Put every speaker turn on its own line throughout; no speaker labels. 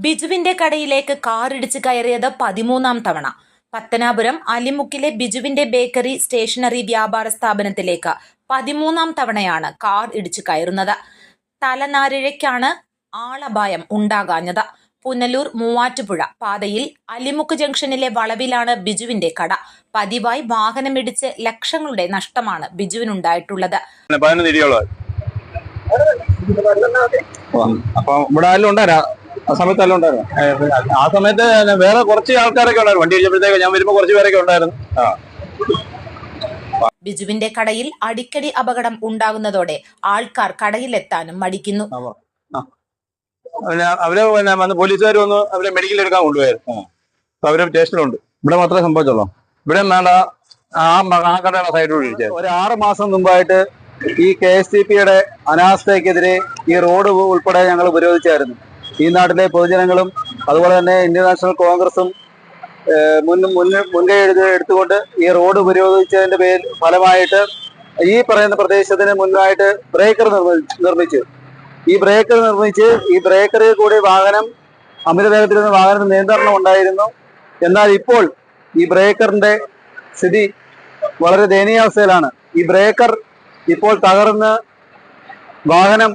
ബിജുവിന്റെ കടയിലേക്ക് കാറിടിച്ച് കയറിയത് 13ാം തവണ. പത്തനാപുരം അലിമുക്കിലെ ബിജുവിന്റെ ബേക്കറി സ്റ്റേഷനറി വ്യാപാര സ്ഥാപനത്തിലേക്ക് 13ാം തവണയാണ് കാർ ഇടിച്ചു കയറുന്നത്. തലനാരിഴയ്ക്കാണ് ആളപായം ഉണ്ടാകാഞ്ഞത്. പുനലൂർ മൂവാറ്റുപുഴ പാതയിൽ അലിമുക്ക് ജംഗ്ഷനിലെ വളവിലാണ് ബിജുവിന്റെ കട. പതിവായി വാഹനമിടിച്ച് ലക്ഷങ്ങളുടെ നഷ്ടമാണ് ബിജുവിനുണ്ടായിട്ടുള്ളത്.
ആ സമയത്ത് വേറെ കുറച്ച് ആൾക്കാരൊക്കെ ഉണ്ടായിരുന്നു. വണ്ടി ഇടിച്ചപ്പോഴത്തേക്ക് ഞാൻ വരുമ്പോൾ കുറച്ച് പേരൊക്കെ ഉണ്ടായിരുന്നു.
ബിജുവിന്റെ കടയിൽ അടിക്കടി അപകടം ഉണ്ടാകുന്നതോടെ ആൾക്കാർ കടയിലെത്താനും മടിക്കുന്നു.
അവര് വന്ന് പോലീസുകാർ വന്ന് അവരെ മെഡിക്കൽ എടുക്കാൻ കൊണ്ടുപോയായിരുന്നു. അവര് സ്റ്റേഷനിലുണ്ട്. ഇവിടെ മാത്രമേ സംഭവിച്ചുള്ളൂ. ഇവിടെ വേണ്ട ആ കടയുടെ സൈഡിലൂടെ ഇടിച്ചത്. ഒരു 6 മാസം മുമ്പായിട്ട് ഈ KSTPയുടെ അനാസ്ഥയ്ക്കെതിരെ ഈ റോഡ് ഉൾപ്പെടെ ഞങ്ങൾ വിരോധിച്ചായിരുന്നു. ഈ നാട്ടിലെ പൊതുജനങ്ങളും അതുപോലെ തന്നെ ഇന്ത്യൻ നാഷണൽ കോൺഗ്രസും മുൻകൈ എടുത്തുകൊണ്ട് ഈ റോഡ് വിരോധിച്ചതിന്റെ ഫലമായിട്ട് ഈ പറയുന്ന പ്രദേശത്തിന് മുന്നായിട്ട് ബ്രേക്കർ നിർമ്മിച്ചു. ഈ ബ്രേക്കറിൽ കൂടി വാഹനം അമിതവേഗത്തിൽ നിന്ന് വാഹനത്തിന് നിയന്ത്രണം ഉണ്ടായിരുന്നു. എന്നാൽ ഇപ്പോൾ ഈ ബ്രേക്കറിന്റെ സ്ഥിതി വളരെ ദയനീയാവസ്ഥയിലാണ്. ഈ ബ്രേക്കർ ഇപ്പോൾ തകർന്ന് വാഹനം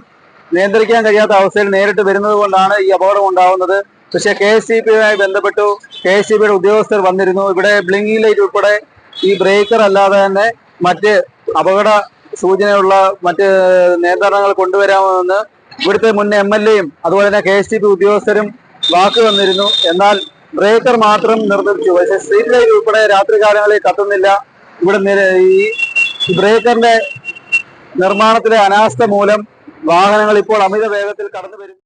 നിയന്ത്രിക്കാൻ കഴിയാത്ത അവസ്ഥയിൽ നേരിട്ട് വരുന്നത് കൊണ്ടാണ് ഈ അപകടം ഉണ്ടാവുന്നത്. പക്ഷേ KSTPയുമായി ബന്ധപ്പെട്ടു KSTPയുടെ ഉദ്യോഗസ്ഥർ വന്നിരുന്നു. ഇവിടെ ബ്ലിങ്കിങ് ലൈറ്റ് ഉൾപ്പെടെ ഈ ബ്രേക്കർ അല്ലാതെ തന്നെ മറ്റ് അപകട സൂചനയുള്ള മറ്റ് നിയന്ത്രണങ്ങൾ കൊണ്ടുവരാമെന്ന് ഇവിടുത്തെ മുൻ MLAയും അതുപോലെ തന്നെ KSTP ഉദ്യോഗസ്ഥരും വാക്ക് തന്നിരുന്നു. എന്നാൽ ബ്രേക്കർ മാത്രം നിർമ്മിച്ചു. പക്ഷേ സ്ട്രീറ്റ് ലൈറ്റ് ഉൾപ്പെടെ രാത്രികാലങ്ങളിൽ കത്തുന്നില്ല. ഇവിടെ ഈ ബ്രേക്കറിന്റെ നിർമ്മാണത്തിലെ അനാസ്ഥ മൂലം വാഹനങ്ങൾ ഇപ്പോൾ അമിത വേഗത്തിൽ കടന്നു വരും.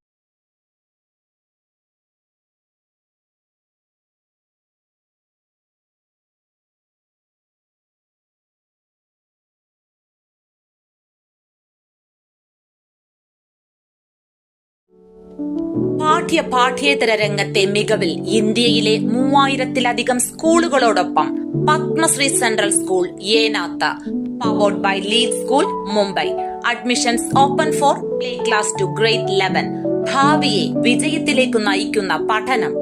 പാഠ്യേതര രംഗത്തെ മികവിൽ ഇന്ത്യയിലെ 3000-ലധികം സ്കൂളുകളോടൊപ്പം Padmashree central school Enath, powered by Lead school, Mumbai. Admissions open for play class to grade 11. ഭാവിയെ വിജയത്തിലേക്ക് നയിക്കുന്ന പഠനം.